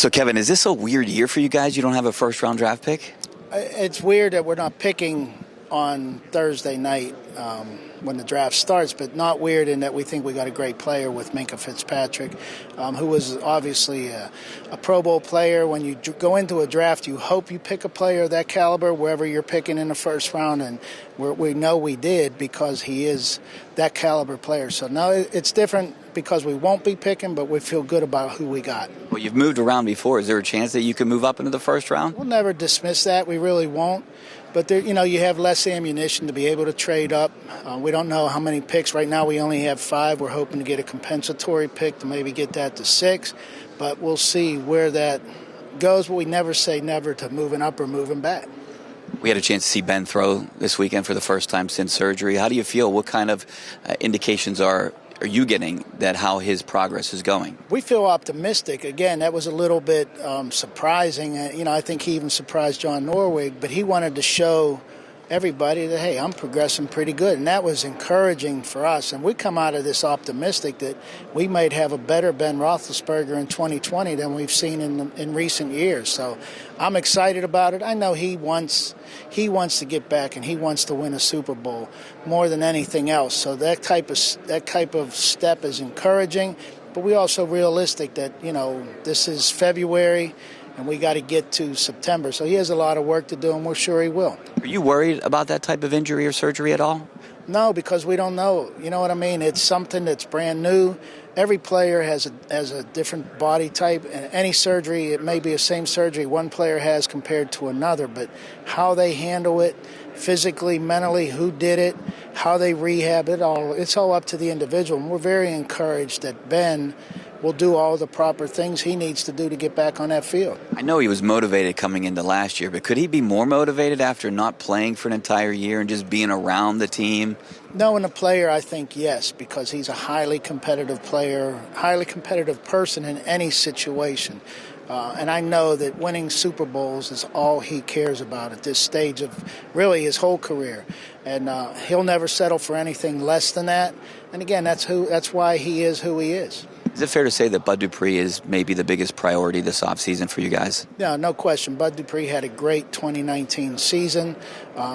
So, Kevin, is this a weird year for you guys? You don't have a first-round draft pick? It's weird that we're not picking on Thursday night when the draft starts, but not weird in that we think we got a great player with Minkah Fitzpatrick, who was obviously a Pro Bowl player. When you go into a draft, you hope you pick a player of that caliber wherever you're picking in the first round, and we know we did because he is that caliber player. So now it's different because we won't be picking, but we feel good about who we got. Well, you've moved around before. Is there a chance that you can move up into the first round? We'll never dismiss that. We really won't. But there, you have less ammunition to be able to trade up. We don't know how many picks. Right now we only have 5. We're hoping to get a compensatory pick to maybe get that to 6. But we'll see where that goes. But we never say never to moving up or moving back. We had a chance to see Ben throw this weekend for the first time since surgery. How do you feel? What kind of indications are you getting that how his progress is going? We feel optimistic. Again, that was a little bit surprising. I think he even surprised John Norwig, but he wanted to show everybody that, hey, I'm progressing pretty good. And that was encouraging for us. And we come out of this optimistic that we might have a better Ben Roethlisberger in 2020 than we've seen in recent years. So I'm excited about it. I know he wants to get back and he wants to win a Super Bowl more than anything else. So that type of step is encouraging. But we also realistic that, this is February and we got to get to September. So he has a lot of work to do, and we're sure he will. Are you worried about that type of injury or surgery at all? No, because we don't know. You know what I mean? It's something that's brand new. Every player has a different body type, and any surgery, it may be the same surgery one player has compared to another, but how they handle it physically, mentally, who did it, how they rehab it, it's all up to the individual. And we're very encouraged that Ben will do all the proper things he needs to do to get back on that field. I know he was motivated coming into last year, but could he be more motivated after not playing for an entire year and just being around the team? Knowing the player, I think yes, because he's a highly competitive player, highly competitive person in any situation. And I know that winning Super Bowls is all he cares about at this stage of really his whole career. And he'll never settle for anything less than that. And again, that's why he is who he is. Is it fair to say that Bud Dupree is maybe the biggest priority this offseason for you guys? Yeah, no question. Bud Dupree had a great 2019 season.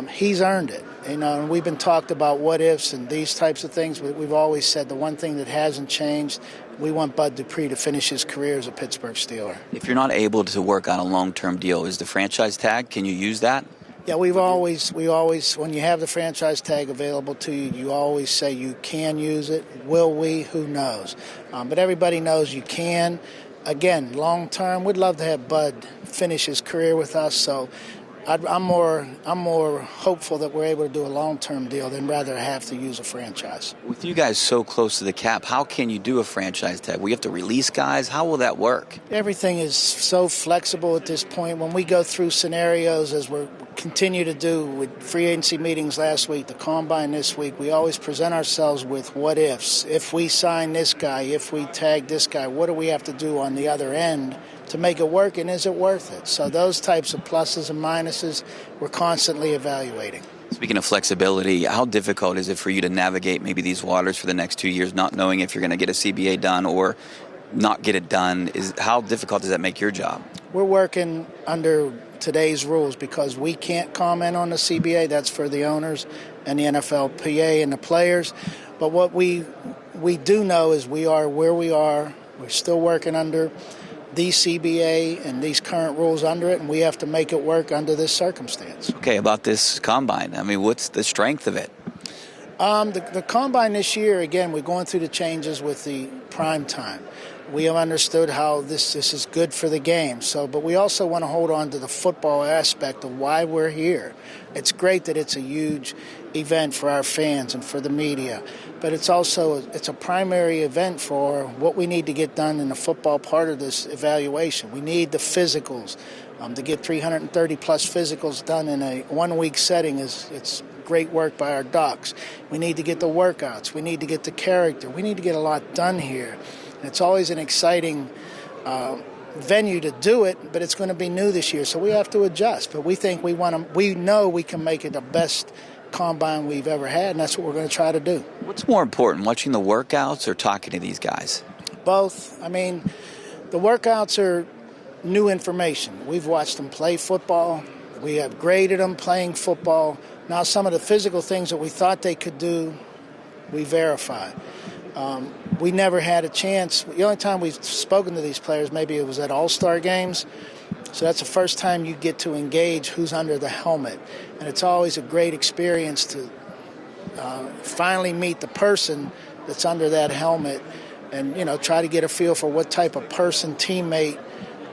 He's earned it. And we've been talked about what ifs and these types of things, but we've always said the one thing that hasn't changed, we want Bud Dupree to finish his career as a Pittsburgh Steeler. If you're not able to work on a long-term deal, is the franchise tag, can you use that? Yeah, we always, when you have the franchise tag available to you, you always say you can use it. Will we? Who knows? But everybody knows you can. Again, long term, we'd love to have Bud finish his career with us. So I'm more hopeful that we're able to do a long-term deal than rather have to use a franchise. With you guys so close to the cap, how can you do a franchise tag? We have to release guys? How will that work? Everything is so flexible at this point. When we go through scenarios, as we continue to do with free agency meetings last week, the combine this week, we always present ourselves with what ifs. If we sign this guy, if we tag this guy, what do we have to do on the other end to make it work, and is it worth it? So those types of pluses and minuses we're constantly evaluating. Speaking of flexibility, how difficult is it for you to navigate maybe these waters for the next 2 years, not knowing if you're going to get a CBA done or not get it done? How difficult does that make your job? We're working under today's rules because we can't comment on the CBA. That's for the owners and the NFLPA and the players. But what we do know is we are where we are. We're still working under the CBA and these current rules under it, and we have to make it work under this circumstance. Okay, about this combine, I mean, what's the strength of it? The combine this year, again, we're going through the changes with the prime time. We have understood how this is good for the game. But we also want to hold on to the football aspect of why we're here. It's great that it's a huge event for our fans and for the media, but it's a primary event for what we need to get done in the football part of this evaluation. We need the physicals. To get 330 plus physicals done in a 1 week setting it's great work by our docs. We need to get the workouts. We need to get the character. We need to get a lot done here. And it's always an exciting venue to do it, but it's going to be new this year, so we have to adjust. But we think we know we can make it the best combine we've ever had, and that's what we're going to try to do. What's more important, watching the workouts or talking to these guys? Both. I mean, the workouts are new information. We've watched them play football. We have graded them playing football. Now some of the physical things that we thought they could do, we verify. We never had a chance. The only time we've spoken to these players, maybe it was at All-Star games. So that's the first time you get to engage who's under the helmet. And it's always a great experience to finally meet the person that's under that helmet and, try to get a feel for what type of person, teammate,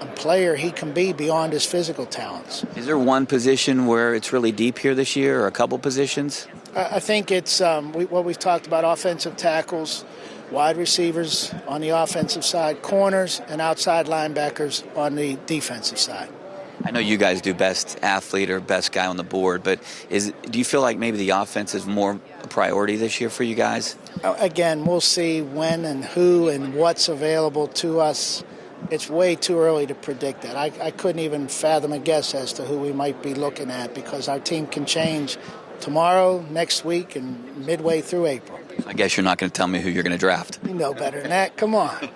and player he can be beyond his physical talents. Is there one position where it's really deep here this year, or a couple positions? I think it's what we've talked about: offensive tackles, wide receivers on the offensive side, corners, and outside linebackers on the defensive side. I know you guys do best athlete or best guy on the board, but do you feel like maybe the offense is more a priority this year for you guys? Again, we'll see when and who and what's available to us. It's way too early to predict that. I couldn't even fathom a guess as to who we might be looking at, because our team can change tomorrow, next week, and midway through April. I guess you're not going to tell me who you're going to draft. You know better than that. Come on.